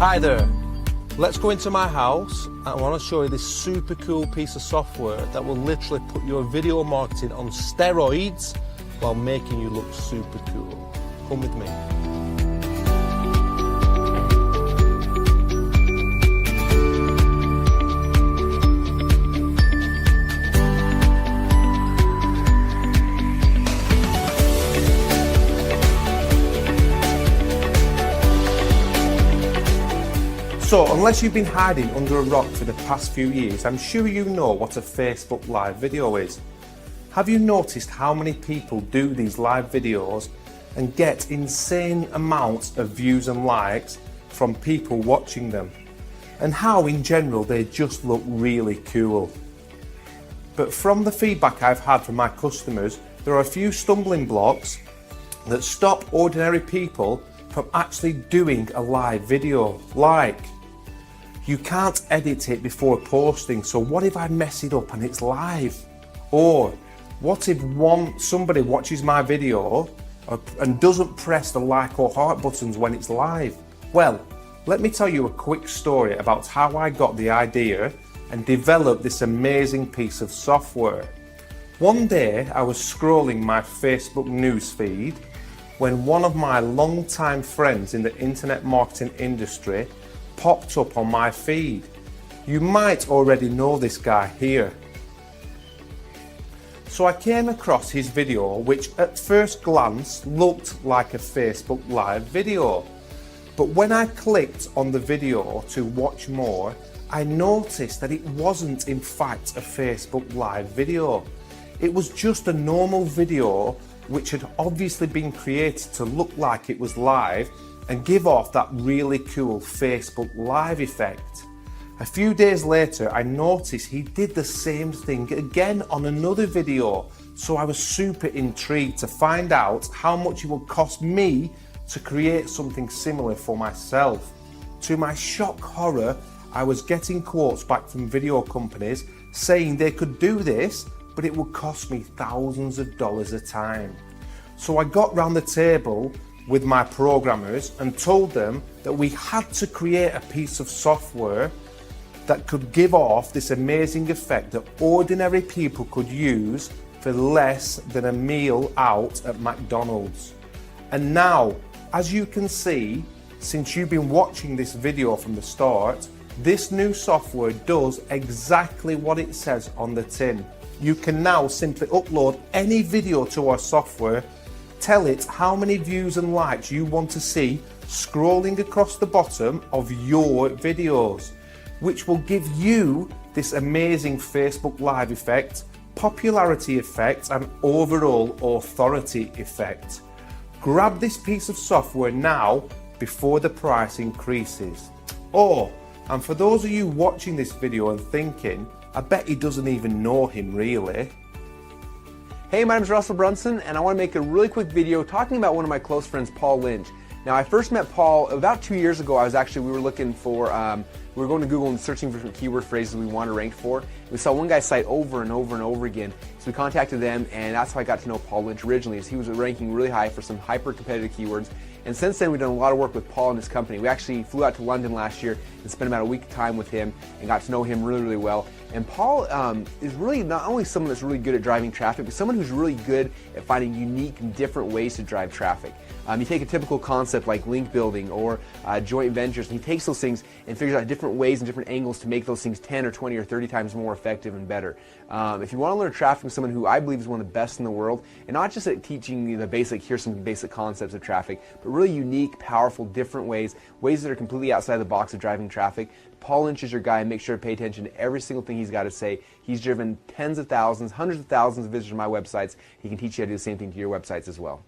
Hi there, let's go into my house. I want to show you this super cool piece of software that will literally put your video marketing on steroids while making you look super cool. Come with me. So, unless you've been hiding under a rock for the past few years, I'm sure you know what a Facebook Live video is. Have you noticed how many people do these live videos and get insane amounts of views and likes from people watching them? And how in general they just look really cool. But from the feedback I've had from my customers, there are a few stumbling blocks that stop ordinary people from actually doing a live video. Like, you can't edit it before posting, so what if I mess it up and it's live? Or what if somebody watches my video and doesn't press the like or heart buttons when it's live? Well, let me tell you a quick story about how I got the idea and developed this amazing piece of software. One day I was scrolling my Facebook news feed when one of my longtime friends in the internet marketing industry popped up on my feed. You might already know this guy here. So I came across his video, which at first glance looked like a Facebook Live video. But when I clicked on the video to watch more, I noticed that it wasn't in fact a Facebook Live video. It was just a normal video which had obviously been created to look like it was live and give off that really cool Facebook Live effect. A few days later, I noticed he did the same thing again on another video, so I was super intrigued to find out how much it would cost me to create something similar for myself. To my shock horror, I was getting quotes back from video companies saying they could do this, but it would cost me thousands of dollars a time. So I got round the table with my programmers and told them that we had to create a piece of software that could give off this amazing effect that ordinary people could use for less than a meal out at McDonald's. And now, as you can see, since you've been watching this video from the start, this new software does exactly what it says on the tin. You can now simply upload any video to our software, tell it how many views and likes you want to see scrolling across the bottom of your videos, which will give you this amazing Facebook Live effect, popularity effect, and overall authority effect. Grab this piece of software now before the price increases. Oh, and for those of you watching this video and thinking, I bet he doesn't even know him really. Hey, my name is Russell Brunson, and I want to make a really quick video talking about one of my close friends, Paul Lynch. Now, I first met Paul about 2 years ago. We were looking for, we were going to Google and searching for different keyword phrases we wanted to rank for. We saw one guy's site over and over and over again, so we contacted them, and that's how I got to know Paul Lynch originally. Is he was ranking really high for some hyper-competitive keywords, and since then we've done a lot of work with Paul and his company. We actually flew out to London last year and spent about a week of time with him and got to know him really, really well. And Paul is really not only someone that's really good at driving traffic, but someone who's really good at finding unique and different ways to drive traffic. You take a typical concept like link building or joint ventures, and he takes those things and figures out different ways and different angles to make those things 10 or 20 or 30 times more effective and better. If you want to learn traffic from someone who I believe is one of the best in the world, and not just at teaching you the basic, here's some basic concepts of traffic, but really unique, powerful, different ways that are completely outside the box of driving traffic, Paul Lynch is your guy, and make sure to pay attention to every single thing he's got to say. He's driven tens of thousands, hundreds of thousands of visitors to my websites. He can teach you how to do the same thing to your websites as well.